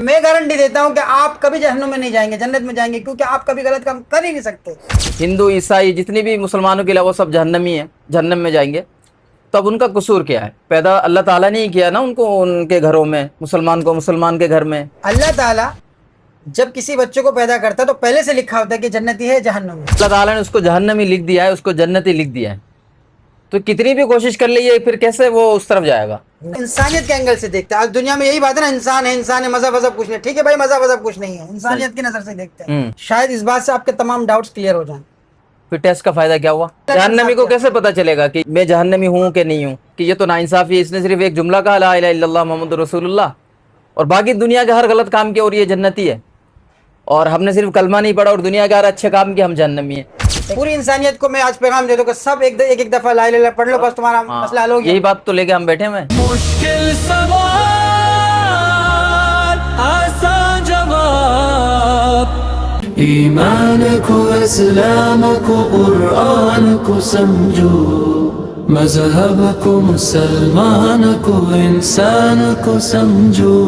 میں گارنٹی دیتا ہوں کہ آپ کبھی جہنم میں نہیں جائیں گے، جنت میں جائیں گے، کیونکہ آپ کبھی غلط کام کر ہی نہیں سکتے۔ ہندو عیسائی جتنی بھی مسلمانوں کے علاوہ سب جہنمی ہیں، جہنم میں جائیں گے۔ تو اب ان کا قصور کیا ہے؟ پیدا اللہ تعالیٰ نے ہی کیا نا ان کو، ان کے گھروں میں، مسلمان کو مسلمان کے گھر میں۔ اللہ تعالیٰ جب کسی بچے کو پیدا کرتا ہے تو پہلے سے لکھا ہوتا ہے کہ جنتی ہے جہنم میں۔ اللہ تعالیٰ نے اس کو جہنمی لکھ دیا ہے، اس کو جنتی لکھ دیا ہے، تو کتنی بھی کوشش کر لیے پھر کیسے وہ اس طرف جائے گا؟ انسانیت کے اینگل سے دیکھتا ہے۔ آج دنیا میں یہی بات ہے نا، انسان ہے، انسان ہے، مذہب وذہب کچھ نہیں۔ ٹھیک ہے بھائی، مذہب وذہب کچھ نہیں ہے، انسانیت کی نظر سے دیکھتے ہیں۔ شاید اس بات سے آپ کے تمام ڈاؤٹس کلیئر ہو جائیں۔ پھر ٹیسٹ کا فائدہ کیا ہوا؟ جہنمی کو کیسے پتا چلے گا کہ میں جہنمی ہوں کہ نہیں ہوں؟ کہ یہ تو ناانصافی ہے، اس نے صرف ایک جملہ کہا لا الہ الا اللہ محمد رسول اللہ، اور باقی دنیا کے ہر غلط کام کیا اور یہ جنتی ہے، اور ہم نے صرف کلمہ نہیں پڑھا اور دنیا کے ہر اچھے کام کیا، ہم جہنمی ہیں۔ پوری انسانیت کو میں آج پیغام دے دوں کہ سب ایک دفعہ لا الہ الا اللہ پڑھ لو، بس تمہارا مسئلہ حل ہو گیا۔ یہی بات تو لے کے ہم بیٹھے ہوئے ہیں۔ مشکل سوال آسان جواب، ایمان کو، اسلام کو، قرآن کو سمجھو، مذہب کو، مسلمان کو، انسان کو سمجھو۔